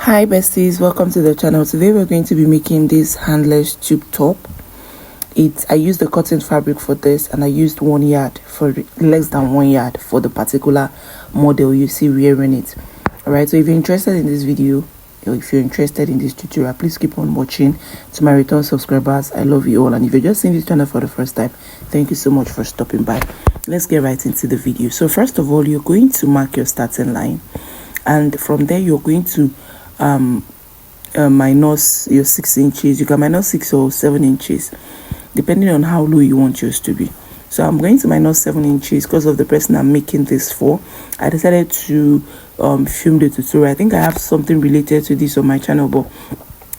Hi besties, welcome to the channel. Today we're going to be making this handless tube top. I used the cotton fabric for this, and I used 1 yard for less than 1 yard for the particular model you see wearing it. Alright, so if you're interested in this video, or if you're interested in this tutorial, please keep on watching. To my return subscribers, I love you all, and if you're just seeing this channel for the first time, thank you so much for stopping by. Let's get right into the video. So first of all, you're going to mark your starting line, and from there you're going to minus your 6 inches. You can minus 6 or 7 inches depending on how low you want yours to be. So I'm going to minus 7 inches because of the person I'm making this for. I decided to film the tutorial. I think I have something related to this on my channel, but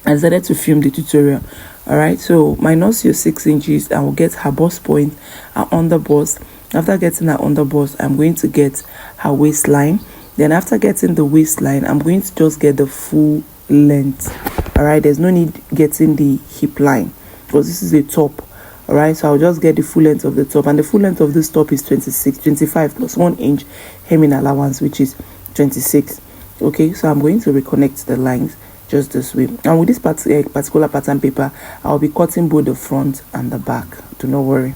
I decided to film the tutorial. All right, so minus your 6 inches, I will get her bust point, her under bust. After getting her under bust, I'm going to get her waistline. Then after getting the waistline, I'm going to just get the full length. All right, there's no need getting the hip line because this is a top. All right, so I'll just get the full length of the top, and the full length of this top is 25 plus 1 inch hemming allowance, which is 26. Okay, so I'm going to reconnect the lines just this way, and with this particular pattern paper, I'll be cutting both the front and the back. Do not worry,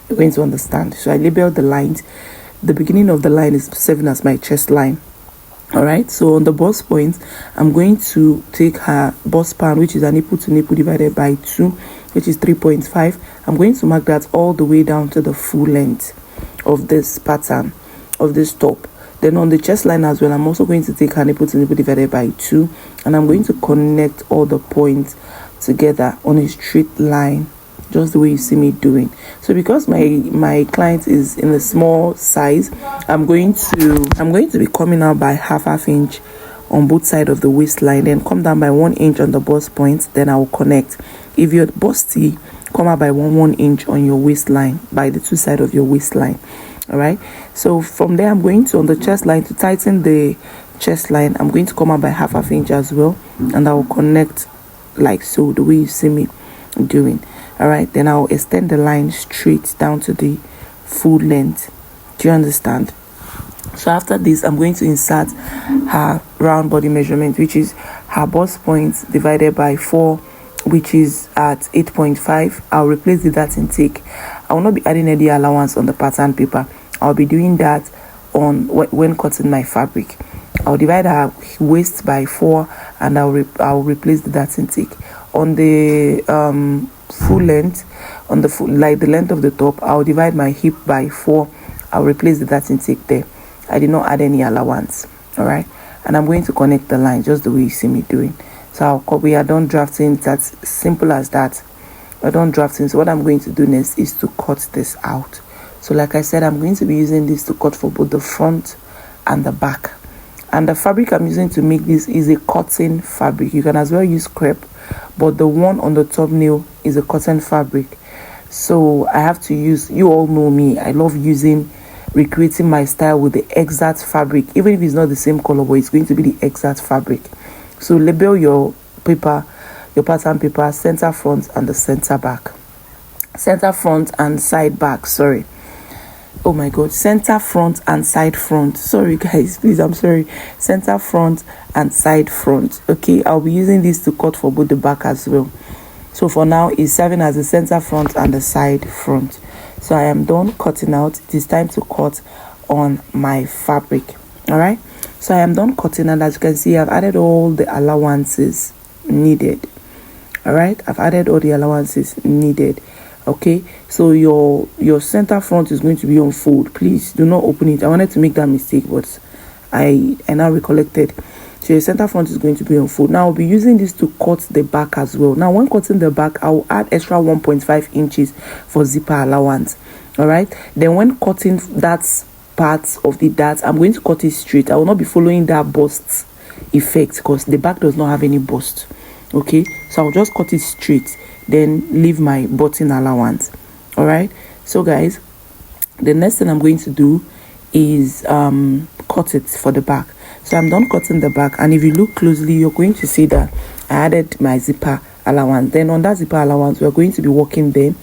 you're going to understand. So I labeled the lines. The beginning of the line is serving as my chest line. All right, so on the bust point, I'm going to take her bust span, which is a nipple to nipple divided by 2, which is 3.5. I'm going to mark that all the way down to the full length of this pattern, of this top. Then on the chest line as well, I'm also going to take her nipple to nipple divided by 2, and I'm going to connect all the points together on a straight line, just the way you see me doing. So because my client is in a small size, I'm going to be coming out by half inch on both sides of the waistline, then come down by 1 inch on the bust point. Then I will connect. If you're busty, come out by 1 inch on your waistline, by the two sides of your waistline. All right, so from there, I'm going to, on the chest line, to tighten the chest line, I'm going to come out by half inch as well, and I will connect like so, the way you see me doing. All right, then I'll extend the line straight down to the full length. Do you understand? So after this, I'm going to insert her round body measurement, which is her bust point divided by 4, which is at 8.5. I'll replace the dart intake. I will not be adding any allowance on the pattern paper. I'll be doing that on when cutting my fabric. I'll divide her waist by 4, and I'll replace the dart intake. On the full length, on the full, like the length of the top, I'll divide my hip by 4. I'll replace the dart intake there. I did not add any allowance. All right, and I'm going to connect the line just the way you see me doing. So we are done drafting. That's simple as that. We're done drafting. So what I'm going to do next is to cut this out. So like I said, I'm going to be using this to cut for both the front and the back. And the fabric I'm using to make this is a cotton fabric. You can as well use crepe, but the one on the thumbnail is a cotton fabric. So I have to use, you all know me, I love recreating my style with the exact fabric. Even if it's not the same color, but it's going to be the exact fabric. So label your paper, your pattern paper, center front and the center back. Center front and side back, sorry. Oh my god, center front and side front. Sorry guys, please, I'm sorry. Center front and side front. Okay, I'll be using this to cut for both the back as well. So for now, it's serving as the center front and the side front. So I am done cutting out. It is time to cut on my fabric. All right, so I am done cutting, and as you can see, I've added all the allowances needed. All right, I've added all the allowances needed. Okay, so your center front is going to be on fold. Please do not open it. I wanted to make that mistake, but I now recollected. So your center front is going to be on fold. Now I'll be using this to cut the back as well. Now when cutting the back, I will add extra 1.5 inches for zipper allowance. All right, then when cutting that part of the dart, I'm going to cut it straight. I will not be following that bust effect because the back does not have any bust. Okay, so I'll just cut it straight, then leave my button allowance. All right, so guys, the next thing I'm going to do is cut it for the back. So I'm done cutting the back, and if you look closely, you're going to see that I added my zipper allowance. Then on that zipper allowance, we're going to be working there.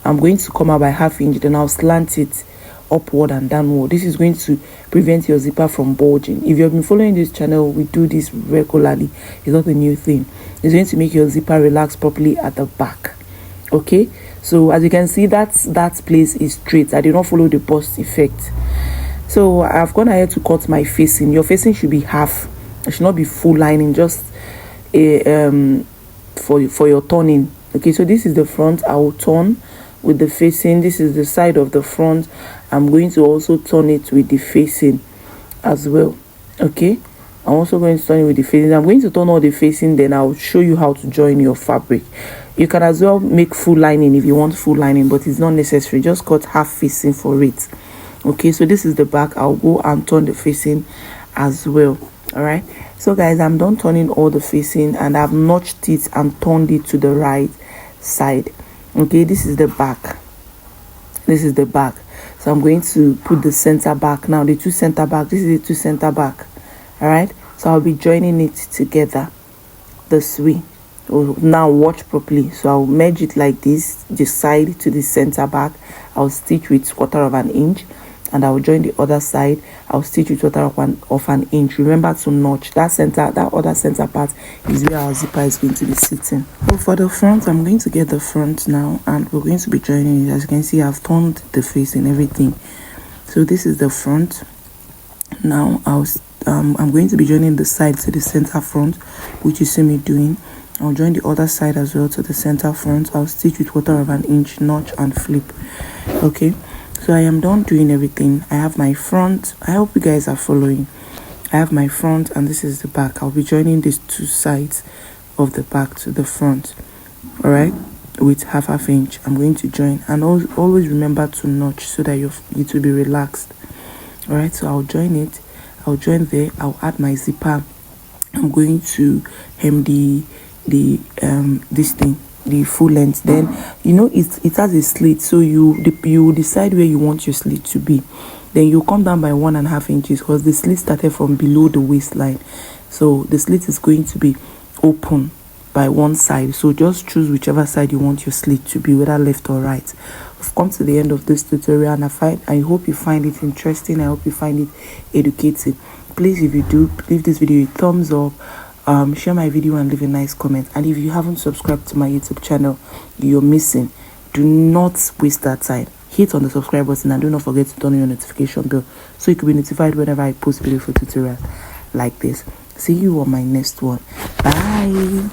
I'm going to come out by half inch, then I'll slant it upward and downward. This is going to prevent your zipper from bulging. If you've been following this channel, we do this regularly. It's not a new thing. It's going to make your zipper relax properly at the back. Okay, so as you can see, that place is straight. I did not follow the bust effect. So I've gone ahead to cut my facing. Your facing should be half. It should not be full lining, just a for your turning. Okay, so this is the front. I will turn with the facing. This is the side of the front. I'm going to also turn it with the facing as well. Okay, I'm also going to turn it with the facing. I'm going to turn all the facing, then I'll show you how to join your fabric. You can as well make full lining if you want full lining, but it's not necessary. Just cut half facing for it. Okay, so this is the back. I'll go and turn the facing as well. All right, so guys, I'm done turning all the facing, and I've notched it and turned it to the right side. Okay, this is the back. This is the back. So I'm going to put the center back now. The two center back. This is the two center back. All right, so I'll be joining it together this way. Now watch properly. So I'll merge it like this, the side to the center back. I'll stitch with 1/4 of an inch, and I'll join the other side. I'll stitch with 1/4 of an inch. Remember to notch that center. That other center part is where our zipper is going to be sitting. So for the front, I'm going to get the front now, and we're going to be joining it. As you can see, I've turned the face and everything. So this is the front. Now I'm going to be joining the side to the center front, which you see me doing. I'll join the other side as well to the center front. I'll stitch with 1/4 of an inch, notch and flip. Okay, so I am done doing everything. I have my front. I hope you guys are following. I have my front, and this is the back. I'll be joining these two sides of the back to the front. All right, with half inch. I'm going to join, and always remember to notch so that it will be relaxed. All right, so I'll join it. I'll join there. I'll add my zipper. I'm going to hem this thing, the full length. Then it has a slit, so you decide where you want your slit to be. Then you come down by 1.5 inches, because the slit started from below the waistline. So the slit is going to be open by one side. So just choose whichever side you want your slit to be, whether left or right. I've come to the end of this tutorial, and I hope you find it interesting. I hope you find it educative. Please, if you do, give this video a thumbs up. Share my video and leave a nice comment. And if you haven't subscribed to my YouTube channel, you're missing. Do not waste that time. Hit on the subscribe button, and do not forget to turn on your notification bell so you can be notified whenever I post beautiful tutorials like this. See you on my next one. Bye.